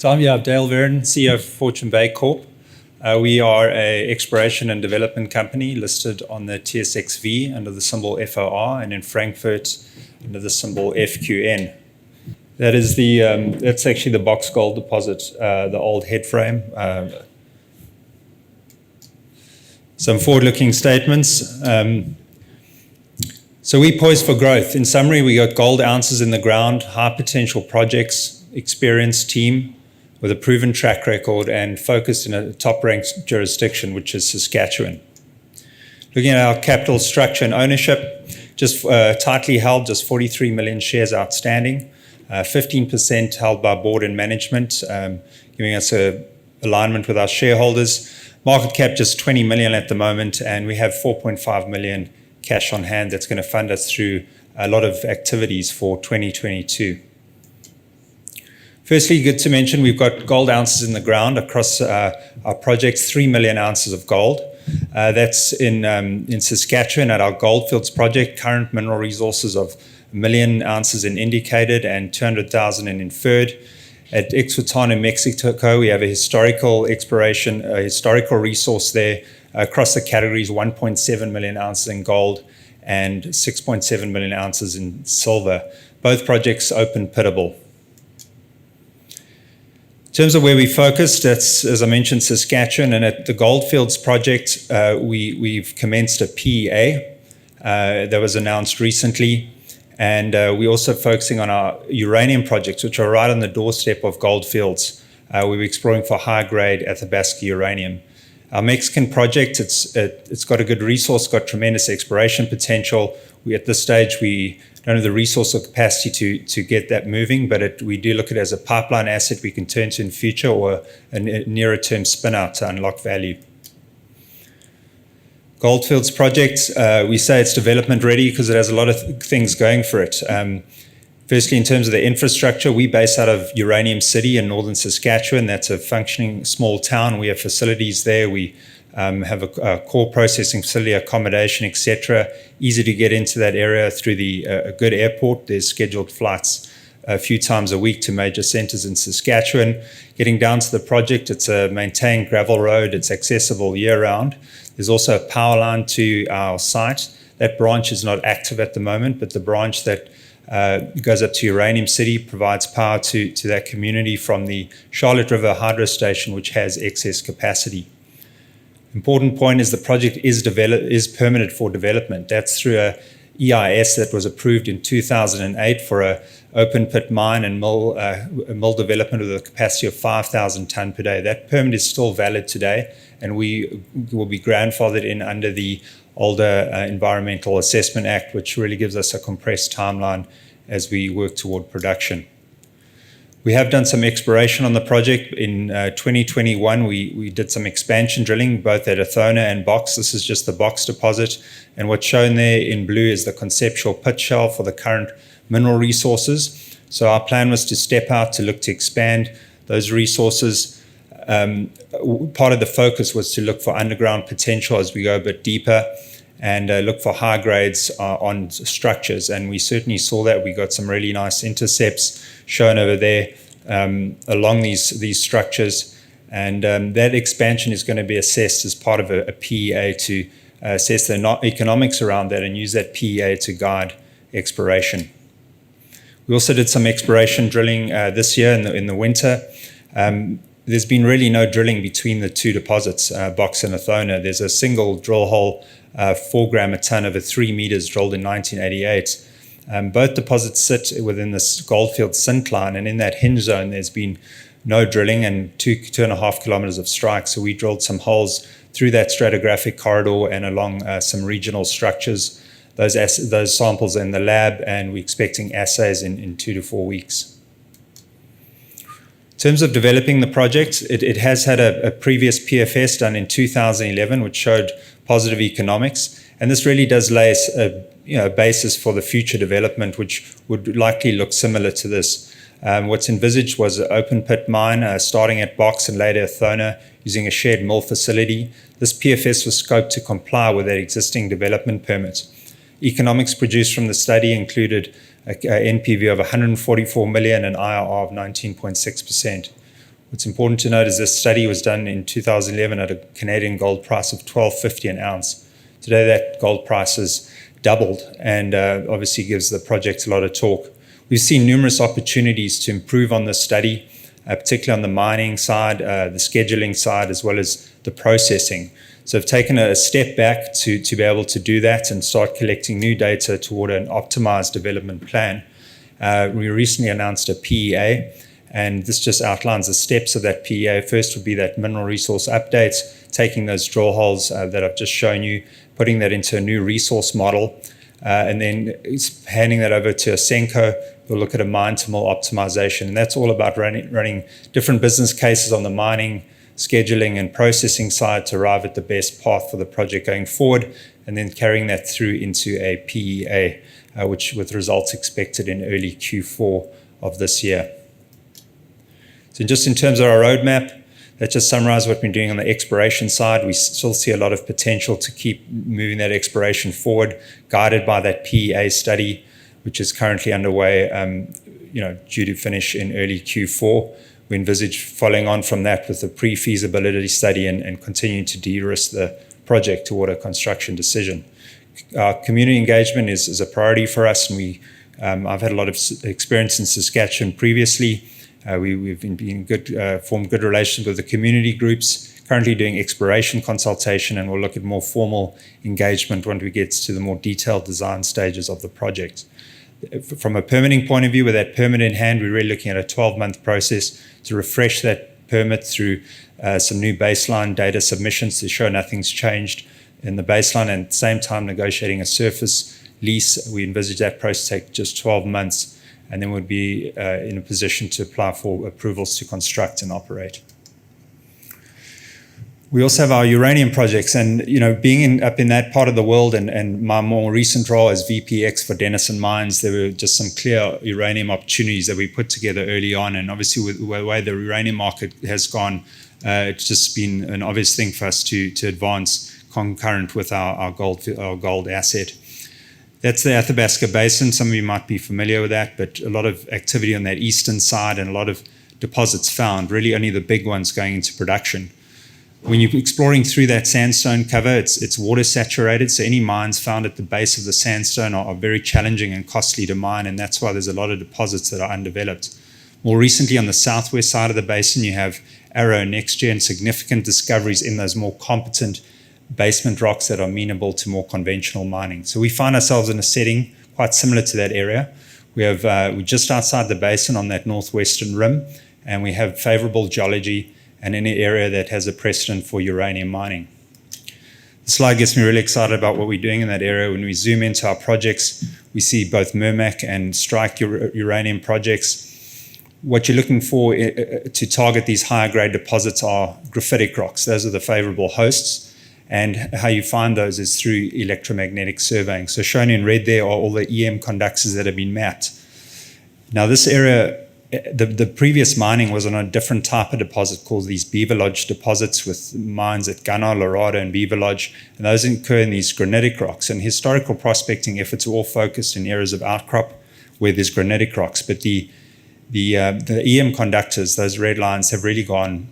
So I'm Dale Vernon, CEO of Fortune Bay Corp. We are an exploration and development company listed on the TSXV under the symbol FOR and in Frankfurt under the symbol FQN. That's actually the Box Gold deposit, the old head frame. Some forward-looking statements. So we poised for growth. In summary, we got gold ounces in the ground, high potential projects, experienced team with a proven track record and focused in a top-ranked jurisdiction, which is Saskatchewan. Looking at our capital structure and ownership, just tightly held, just 43 million shares outstanding, 15% held by board and management, giving us a alignment with our shareholders. Market cap just 20 million at the moment, and we have 4.5 million cash on hand that's going to fund us through a lot of activities for 2022. Firstly, good to mention, we've got gold ounces in the ground across our projects, 3 million ounces of gold. That's in Saskatchewan at our Goldfields Project, current mineral resources of 1 million ounces in indicated and 200,000 in inferred. At Ixhuatán in Mexico, we have a historical resource there across the categories, 1.7 million ounces in gold and 6.7 million ounces in silver. Both projects open pittable. In terms of where we focused, that's, as I mentioned, Saskatchewan, and at the Goldfields Project, we've commenced a PEA that was announced recently, and we're also focusing on our uranium projects, which are right on the doorstep of Goldfields. We're exploring for high-grade Athabasca uranium. Our Mexican project, it's got a good resource, got tremendous exploration potential. At this stage, we don't have the resource or capacity to get that moving, but we do look at it as a pipeline asset we can turn to in future or a nearer term spin out to unlock value. Goldfields Project, we say it's development ready because it has a lot of things going for it. Firstly, in terms of the infrastructure, we base out of Uranium City in northern Saskatchewan. That's a functioning small town. We have facilities there. We have a core processing facility, accommodation, etc. Easy to get into that area through a good airport. There's scheduled flights a few times a week to major centers in Saskatchewan. Getting down to the project, it's a maintained gravel road. It's accessible year-round. There's also a power line to our site. That branch is not active at the moment, but the branch that goes up to Uranium City provides power to that community from the Charlotte River Hydro Station, which has excess capacity. Important point is the project is permitted for development. That's through a EIS that was approved in 2008 for a open pit mine and mill development with a capacity of 5,000 tonne per day. That permit is still valid today, and we will be grandfathered in under the older Environmental Assessment Act, which really gives us a compressed timeline as we work toward production. We have done some exploration on the project. In 2021, we did some expansion drilling both at Athona and Box. This is just the Box deposit, and what's shown there in blue is the conceptual pit shell for the current mineral resources. So our plan was to step out to look to expand those resources. Part of the focus was to look for underground potential as we go a bit deeper and look for high grades on structures, and we certainly saw that. We got some really nice intercepts shown over there along these structures, and that expansion is going to be assessed as part of a PEA to assess the economics around that and use that PEA to guide exploration. We also did some exploration drilling this year in the winter. There's been really no drilling between the two deposits, Box and Athona. There's a single drill hole, 4 gram a ton over 3 meters drilled in 1988. Both deposits sit within this Goldfields syncline, and in that hinge zone there's been no drilling and 2.5 kilometers of strike. So we drilled some holes through that stratigraphic corridor and along some regional structures. Those samples are in the lab, and we're expecting assays in 2 to 4 weeks. In terms of developing the project, it has had a previous PFS done in 2011, which showed positive economics, and this really does lay a basis for the future development, which would likely look similar to this. What's envisaged was an open pit mine starting at Box and later Athona using a shared mill facility. This PFS was scoped to comply with that existing development permit. Economics produced from the study included a NPV of 144 million and IRR of 19.6%. What's important to note is this study was done in 2011 at a Canadian gold price of $12.50 an ounce. Today that gold price has doubled and obviously gives the project a lot of torque. We've seen numerous opportunities to improve on this study, particularly on the mining side, the scheduling side, as well as the processing. So I've taken a step back to be able to do that and start collecting new data toward an optimized development plan. We recently announced a PEA, and this just outlines the steps of that PEA. First would be that mineral resource update, taking those drill holes that I've just shown you, putting that into a new resource model, and then handing that over to Ausenco. We'll look at a mine-to-mill optimization, and that's all about running different business cases on the mining, scheduling, and processing side to arrive at the best path for the project going forward, and then carrying that through into a PEA, which with results expected in early Q4 of this year. So just in terms of our roadmap, that just summarizes what we're doing on the exploration side. We still see a lot of potential to keep moving that exploration forward, guided by that PEA study, which is currently underway, due to finish in early Q4. We envisage following on from that with a pre-feasibility study and continuing to de-risk the project toward a construction decision. Community engagement is a priority for us, and I've had a lot of experience in Saskatchewan previously. We've been formed good relations with the community groups, currently doing exploration consultation, and we'll look at more formal engagement when we get to the more detailed design stages of the project. From a permitting point of view, with that permit in hand, we're really looking at a 12-month process to refresh that permit through some new baseline data submissions to show nothing's changed in the baseline, and at the same time negotiating a surface lease. We envisage that process to take just 12 months, and then we'd be in a position to apply for approvals to construct and operate. We also have our uranium projects, and being up in that part of the world, and my more recent role as VPX for Denison Mines, there were just some clear uranium opportunities that we put together early on, and obviously with the way the uranium market has gone, it's just been an obvious thing for us to advance concurrent with our gold asset. That's the Athabasca Basin. Some of you might be familiar with that, but a lot of activity on that eastern side and a lot of deposits found, really only the big ones going into production. When you're exploring through that sandstone cover, it's water saturated, so any mines found at the base of the sandstone are very challenging and costly to mine, and that's why there's a lot of deposits that are undeveloped. More recently, on the southwest side of the basin, you have Arrow and NextGen, significant discoveries in those more competent basement rocks that are amenable to more conventional mining. So we find ourselves in a setting quite similar to that area. We're just outside the basin on that northwestern rim, and we have favorable geology and in an area that has a precedent for uranium mining. The slide gets me really excited about what we're doing in that area. When we zoom into our projects, we see both Murmac and Strike uranium projects. What you're looking for to target these higher grade deposits are graphitic rocks. Those are the favorable hosts. And how you find those is through electromagnetic surveying. So shown in red there are all the EM conductors that have been mapped. Now this area, the previous mining was on a different type of deposit called these Beaver Lodge deposits, with mines at Gunnar, Lorado, and Beaver Lodge. And those occur in these granitic rocks. And historical prospecting efforts are all focused in areas of outcrop where there's granitic rocks. But the EM conductors, those red lines, have really gone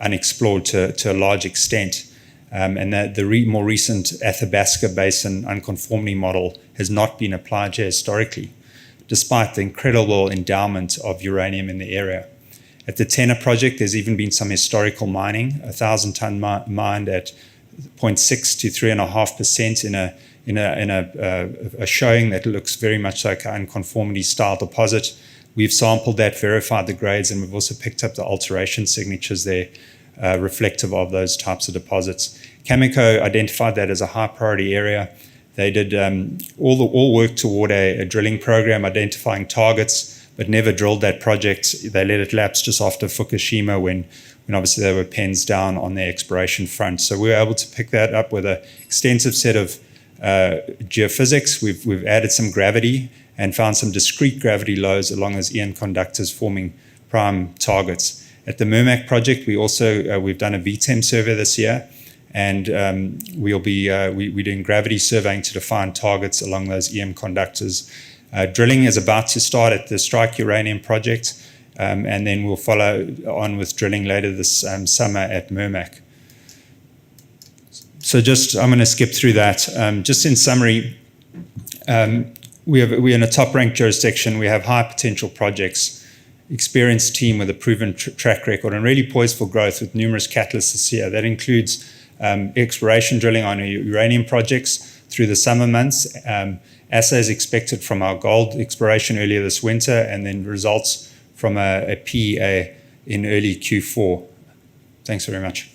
unexplored to a large extent. And that the more recent Athabasca Basin unconformity model has not been applied here historically, despite the incredible endowment of uranium in the area. At the Tenor project, there's even been some historical mining, 1,000-ton mined at 0.6 to 3.5% in a showing that looks very much like an unconformity style deposit. We've sampled that, verified the grades, and we've also picked up the alteration signatures there, reflective of those types of deposits. Cameco identified that as a high priority area. They did all work toward a drilling program identifying targets, but never drilled that project. They let it lapse just after Fukushima when obviously they were pens down on their exploration front. So we were able to pick that up with an extensive set of geophysics. We've added some gravity and found some discrete gravity lows along those EM conductors forming prime targets. At the Murmac project, we've done a VTEM survey this year, and we're doing gravity surveying to define targets along those EM conductors. Drilling is about to start at the Strike uranium project, and then we'll follow on with drilling later this summer at Murmac. So I'm going to skip through that. Just in summary, we're in a top-ranked jurisdiction. We have high potential projects, experienced team with a proven track record, and really poised for growth with numerous catalysts this year. That includes exploration drilling on our uranium projects through the summer months, assays expected from our gold exploration earlier this winter, and then results from a PEA in early Q4. Thanks very much.